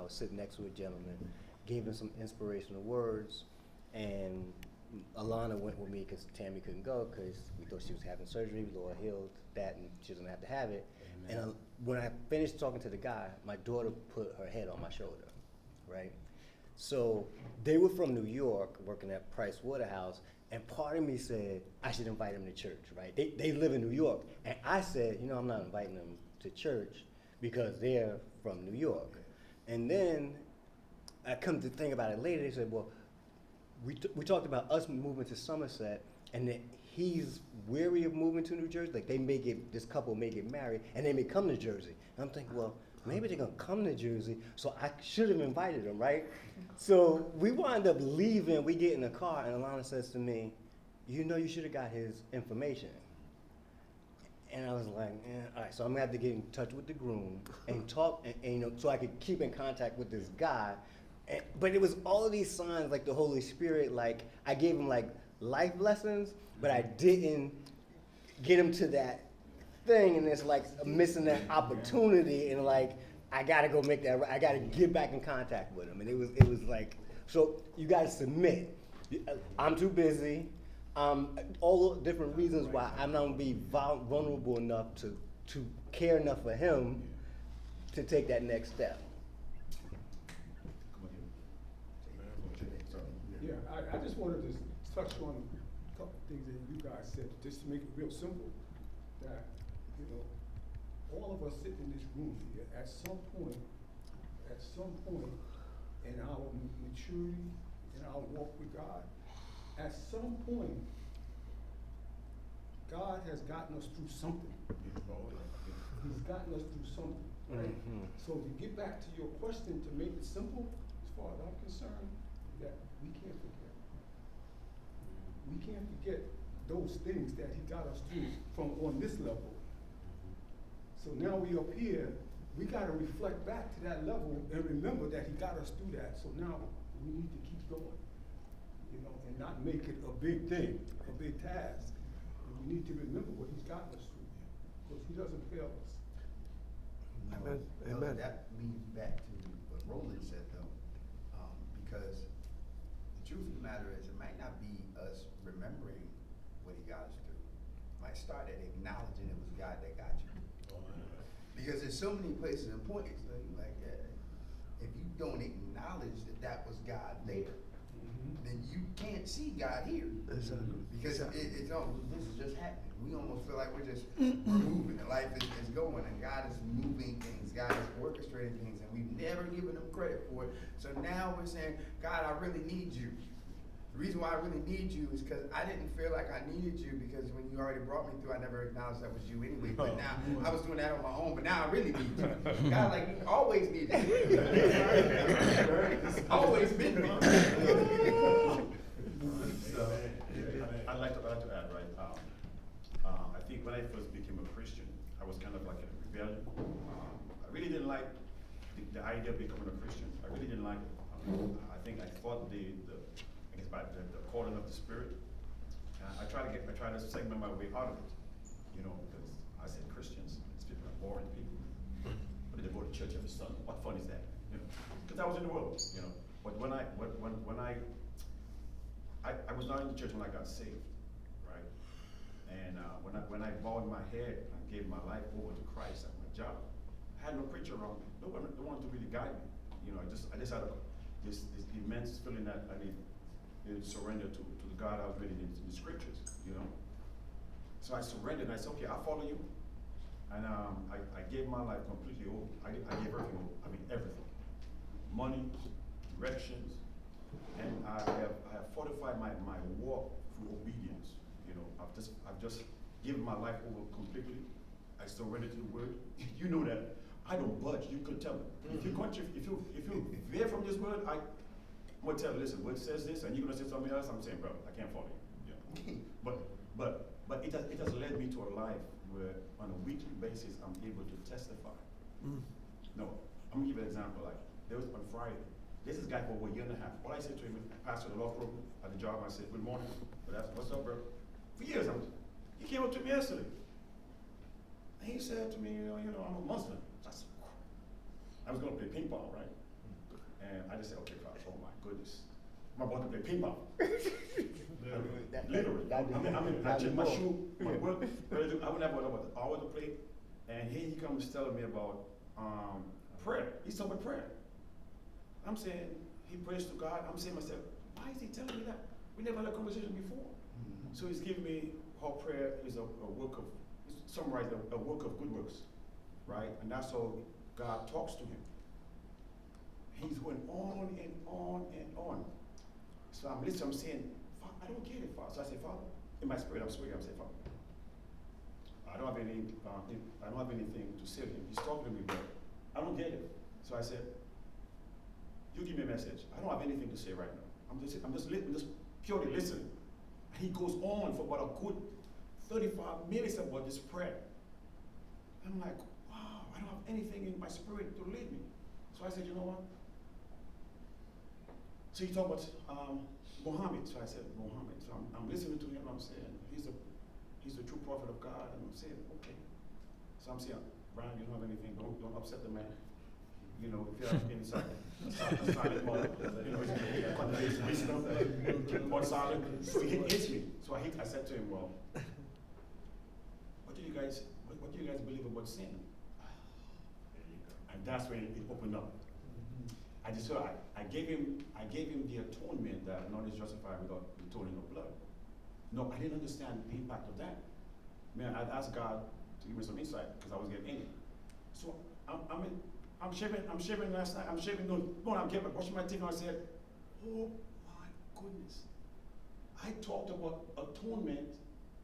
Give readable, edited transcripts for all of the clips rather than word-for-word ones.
was sitting next to a gentleman, gave him some inspirational words, and Alana went with me because Tammy couldn't go because we thought she was having surgery. Lord healed that, and she doesn't have to have it. Amen. And when I finished talking to the guy, my daughter put her head on my shoulder, right? So they were from New York, working at Price Waterhouse, and part of me said I should invite them to church, right? They live in New York, and I said, you know, I'm not inviting them to church because they're from New York. And then I come to think about it later. They said, well, we talked about us moving to Somerset, and that he's weary of moving to New Jersey. Like this couple may get married, and they may come to Jersey. And I'm thinking, well, maybe they're gonna come to Jersey, so I should have invited them, right? So we wind up leaving. We get in the car, and Alana says to me, you know, you should have got his information. And I was like, all right, so I'm gonna have to get in touch with the groom and talk, and you know, so I could keep in contact with this guy. But it was all of these signs, like the Holy Spirit, like I gave him like life lessons, but I didn't get him to that thing, and it's like missing that opportunity, and like I gotta go make that. I gotta get back in contact with him, and it was like, so you gotta submit. I'm too busy. All the different reasons why I'm not gonna be vulnerable enough to care enough for him to take that next step. Yeah, I just wanted to touch on a couple things that you guys said, just to make it real simple, that, you know, all of us sitting in this room here, at some point in our maturity, in our walk with God, at some point, God has gotten us through something. He's gotten us through something, right? Mm-hmm. So to get back to your question, to make it simple, as far as I'm concerned, that we can't forget. We can't forget those things that he got us through from on this level. So now we up here, we gotta reflect back to that level and remember that he got us through that. So now we need to keep going, you know, and not make it a big thing, a big task. And we need to remember what he's gotten us through, because he doesn't fail us. Amen. Amen. That leads back to what Roland said, though, because the truth of the matter is, it might not be us remembering what he got us through. It might start at acknowledging it was God that got you. Because there's so many places and points, like if you don't acknowledge that that was God there, then you can't see God here. Exactly. Because it's this is just happening. We almost feel like we're moving, and life is going, and God is moving things, God is orchestrating things, and we've never given him credit for it. So now we're saying, God, I really need you. The reason why I really need you is because I didn't feel like I needed you, because when you already brought me through, I never acknowledged that was you anyway. But now I was doing that on my own, but now I really need you. God, like, you always needed me. It's always been me. So, I'd like to add, right? I think when I first became a Christian, I was kind of like a rebellion. I really didn't like the idea of becoming a Christian. I really didn't like it. I think I thought by the calling of the Spirit. I try to segment my way out of it, you know, because I said Christians, these people are boring people. But they go to church every Sunday. What fun is that? You know, because I was in the world, you know. But when I was not in the church when I got saved, right? And when I bowed my head and gave my life over to Christ at my job, I had no preacher around me. No one to really guide me. You know, I just had this immense feeling that I need to surrender to the God I was reading in the scriptures, you know. So I surrendered and I said, okay, I'll follow you. And I gave my life completely over. I gave everything over. I mean, everything. Money, directions, and I have fortified my walk through obedience. You know, I've just given my life over completely. I surrendered to the word. You know that I don't budge. You could tell me. If you veer from this word, I'm gonna tell you, listen, word says this, and you're gonna say something else. I'm saying, brother, I can't follow you. Yeah. But it has led me to a life where on a weekly basis I'm able to testify. No, I'm gonna give you an example. Like there was on Friday, this is a guy for over a year and a half. All I said to him, pastor the law program at the job, I said, good morning. But that's what's up, bro? For years, he came up to me yesterday. And he said to me, you know, I'm a Muslim. I was gonna play ping pong, right? And I just said, okay, Father, oh my goodness. I'm about to play pinball. That- Literally. that'd be I that'd checked be my more. shoe, my work, I would have about an hour to play. And here he comes telling me about prayer. He's talking about prayer. I'm saying, he prays to God. I'm saying to myself, why is he telling me that? We never had a conversation before. So he's giving me how prayer is a work of, it's summarized a work of good works, right? And that's how God talks to him. He's going on and on and on. So I'm listening, I'm saying, I don't get it, Father. So I say, Father, in my spirit, I'm saying, Father, I don't have anything to say to him. He's talking to me, but I don't get it. So I said, you give me a message. I don't have anything to say right now. I'm just purely listening. And he goes on for about a good 35 minutes about this prayer. I'm like, wow, I don't have anything in my spirit to lead me. So I said, you know what? So he talked about Muhammad. So I said, Muhammad. So I'm listening to him. I'm saying, he's the true prophet of God. And I'm saying, okay. So I'm saying, Brian, you don't have anything. Don't upset the man. You know, if you have any silent moment, you know, it's wisdom, keep more silent. So he hits me. So I said to him, well, what do you guys believe about sin? And that's when it opened up. I gave him the atonement that none is justified without the atoning of blood. No, I didn't understand the impact of that. Man, I'd asked God to give me some insight because I was getting in it. So I'm shaving last night. I'm shaving noon. I'm getting brushing my teeth and I said, oh my goodness. I talked about atonement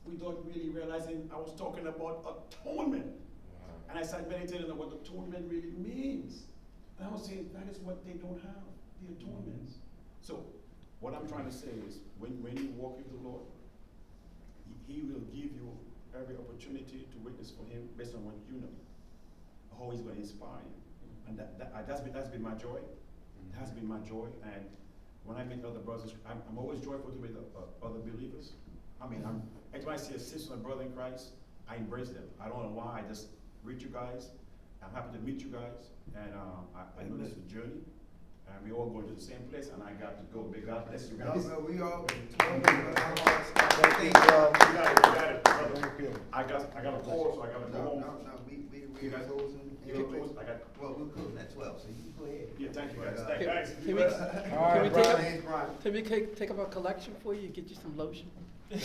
without really realizing I was talking about atonement. Wow. And I started meditating on what atonement really means. And I was saying that is what they don't have, the atonements. So what I'm trying to say is when you walk with the Lord, he will give you every opportunity to witness for him based on what you know, how he's going to inspire you. And that's been my joy. It has been my joy. And when I meet other brothers, I'm always joyful to meet other believers. I mean, every time I see a sister and a brother in Christ, I embrace them. I don't know why. I just read you guys. I'm happy to meet you guys. And I know this is a journey. And we all going to the same place. And I got to go. May God bless you guys. No, we all. Thank you, bro. You got it, brother. I got a call, so I got to go home. No, we You guys- closing. you can close. I got. Well, we're closing at 12, so you can go ahead. Yeah, thank you guys. But, Thank you guys. Can we, All right, can we take Brian. up, Name's Brian. can we take up a collection for you, get you some lotion? Check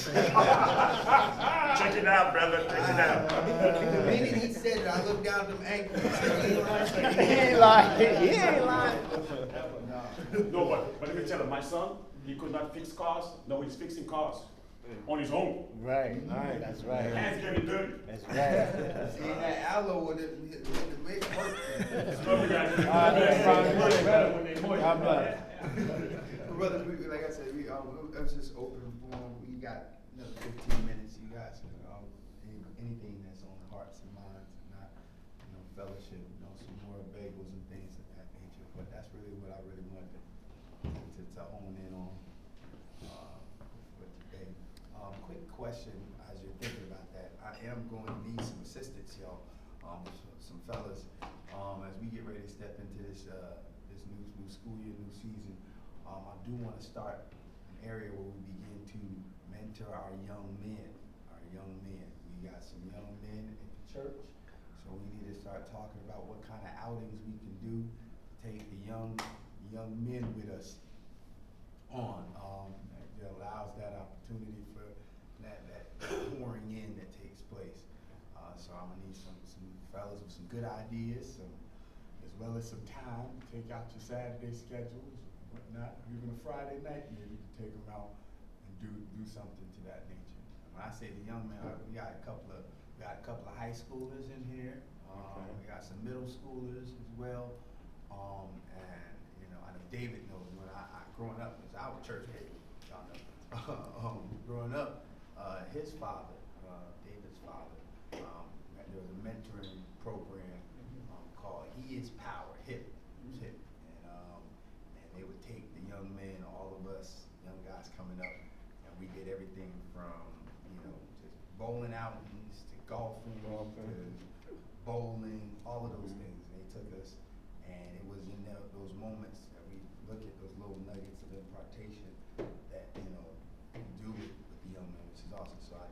it out, brother. Check it out. The minute he said it, I looked down at them ankles. He ain't lying. He ain't lying. No, but let me tell you, my son, he could not fix cars. No, he's fixing cars on his own. Right. That's right. Hands getting dirty. That's right. See, that aloe with the big work. Love you guys. All right, that's fine. Much better when they moist. God bless. Brothers, like I said, let's just open the forum. We got another 15 minutes. You guys can, anything that's on the hearts and minds, and not, fellowship, some more bagels and things of that nature. But that's really what I really wanted to hone in on for today. Quick question as you're thinking about that. I am going to need some assistance, y'all, some fellas, as we get ready to step into this new school year, new season. I do want to start an area where we begin to mentor our young men. We got some young men at the church, so we need to start talking about what kind of outings we can do to take the young men with us on. That allows that opportunity for that pouring in that takes place. So I'm gonna need some fellas with some good ideas, as well as some time to take out your Saturday schedules, whatnot, even a Friday night maybe to take them out and do something to that nature. When I say the young men, we got a couple of high schoolers in here. Okay. We got some middle schoolers as well. And I know David knows when I growing up, because I was church kid, y'all know. Growing up, his father, David's father, there was a mentoring program called He Is Power, HIP, HIP, and they would take the young men, all of us young guys coming up, and we did everything from just bowling outings to golfing to bowling, all of those things. They took us, and it was in those moments that we the impartation that, you know, you do with the young men, which is awesome. So I'd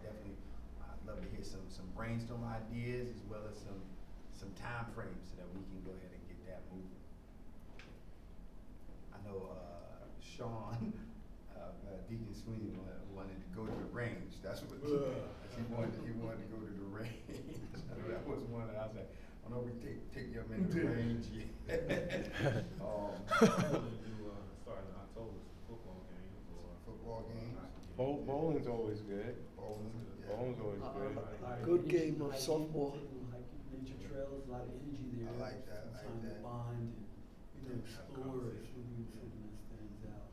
love to hear some brainstorm ideas as well as some time frames so that we can go ahead and get that moving. I know, Sean, Deacon Sweeney wanted to go to the range. That's what he wanted to go to the range. I know that was one that I was like, I don't know if we take young men to the range yet. Starting in October, some football games or. Football games. Bowling's always good. Bowling, yeah. Bowling's always good. Good game of softball. Nature trails, a lot of energy there. I like that, I like Time to that. bond and, explore if you stands out.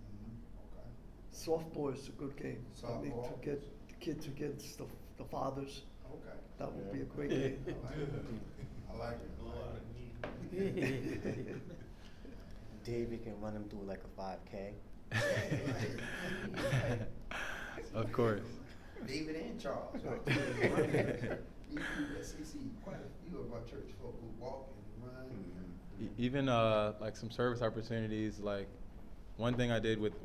Okay. Softball is a good game. I mean, to Softball. get the kids against the fathers, Okay. that would be a great game. I like it. David can run him through like a 5K. Of course. David and Charles. SEC, quite a few of our church folk who walk and run. Even like some service opportunities, like one thing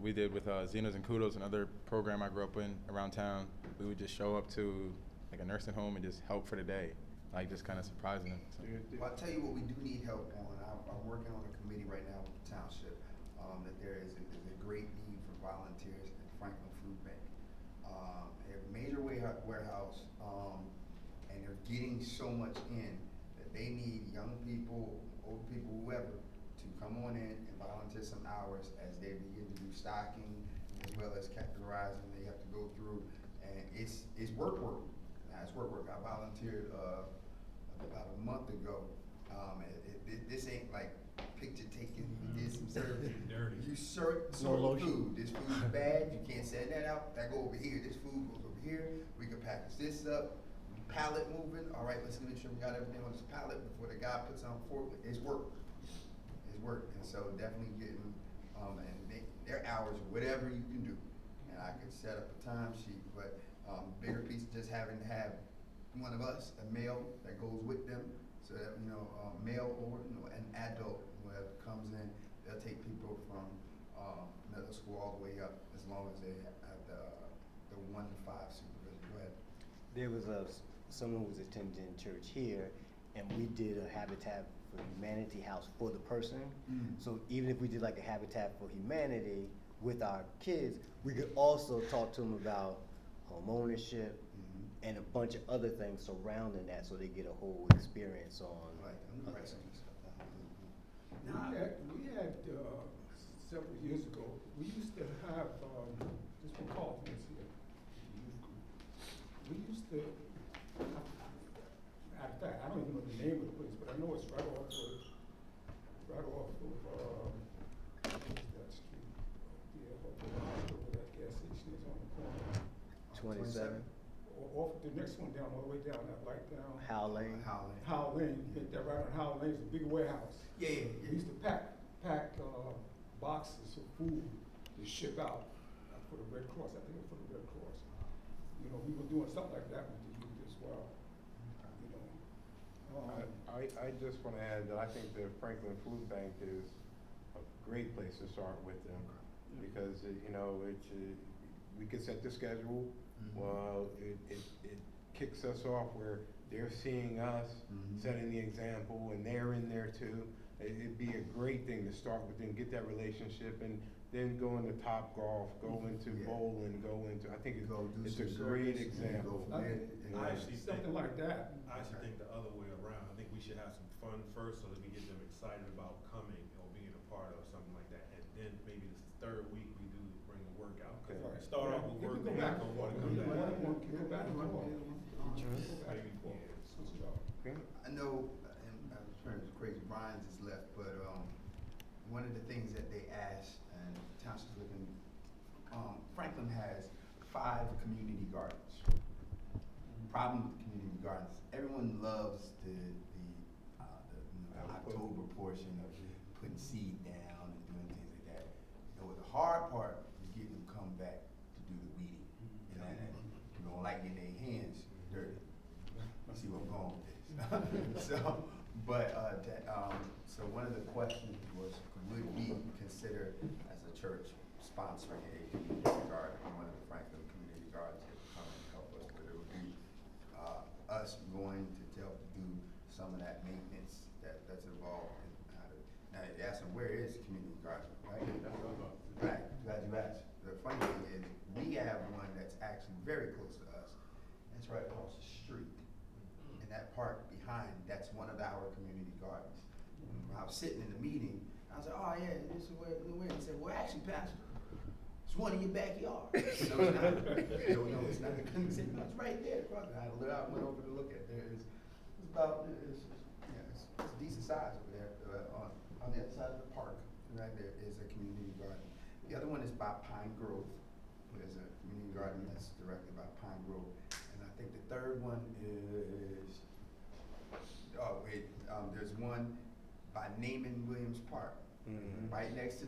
we did with Zenas and Kudos, another program I grew up in around town. We would just show up to like a nursing home and just help for the day, like just kind of surprising them. So. Well, I'll tell you what we do need help on. I'm working on a committee right now with the township, that there is a great need for volunteers at Franklin Food Bank. They have a major warehouse, and they're getting so much in that they need young people, old people, whoever, to come on in and volunteer some hours as they begin to do stocking as well as categorizing. They have to go through, and it's work. Now it's work. I volunteered about a month ago. This ain't like picture taking. We did some service. You sort food. This food is bad. You can't send that out. That go over here. This food goes over here. We can package this up. Pallet moving. All right, let's make sure we got everything on this pallet before the guy puts on fork. It's work. It's work. And so definitely getting and make their hours whatever you can do. And I could set up a time sheet, but bigger piece just having to have one of us, a male that goes with them, so that male or an adult, whoever comes in, they'll take people from middle school all the way up, as long as they have the 1 to 5 supervision. Go ahead. There was someone who was attending church here, and we did a Habitat for Humanity house for the person. So even if we did like a Habitat for Humanity with our kids, we could also talk to them about home ownership and a bunch of other things surrounding that, so they get a whole experience on. Like, I'm gonna write some stuff down. We had several years ago, we used to have, this one called this here, the youth group. We used to, matter of fact, I don't even know the name of the place, but I know it's right off of, what's that street? Yeah, where that gas station is on the corner. 27, Off the next one down, all the way down, that light down. Howell Lane. Howell Lane, you get that right on Howell Lane, it's a big warehouse. Yeah. We used to pack boxes of food to ship out for the Red Cross. I think it was for the Red Cross. You know, we were doing something like that with the youth as well. You know, I just want to add that I think the Franklin Food Bank is a great place to start with them, because we can set the schedule. Well, it kicks us off where they're seeing us, setting the example, and they're in there too. It'd be a great thing to start with and get that relationship, and then go into Top Golf, go into bowling, I think it's a great example. something like that. I actually think the other way around. I think we should have some fun first so that we get them excited about coming or being a part of something like that. And then maybe this third week we do bring a workout. Cause Right. start off with You work, can go then back don't and wanna forth. come You back. wanna go back and forth. Go back and forth. Yeah. Switch it up. I know, and I'm trying to crazy, Brian just left, but one of the things that they asked, and Township's looking, Franklin has 5 community gardens. Problem with community gardens, everyone loves the October portion of putting seed down and doing things like that. The hard part is getting them come back to do the weeding. And you don't like getting their hands dirty. You see where I'm going with this. So one of the questions was, would we consider consider as a church sponsoring a community garden, one of the Franklin community gardens that come and help us, but it would be, us going to help do some of that maintenance that's involved in how to, now you're asking, where is the community garden, right? That's what I'm about. Right, glad you asked. The funny thing is, we have one that's actually very close to us. It's right across the street. And that park behind, that's one of our community gardens. When I was sitting in the meeting, I was like, oh yeah, this is where, he said, well, actually, Pastor, it's one in your backyard. No, it's not. No, it's not. He said, no, it's right there. Across. I went over to look at it. It's about, it's a decent size over there. On the other side of the park, right there is a community garden. The other one is by Pine Grove. There's a community garden that's directly by Pine Grove. And I think the third one is, there's one by Naaman Williams Park, right next to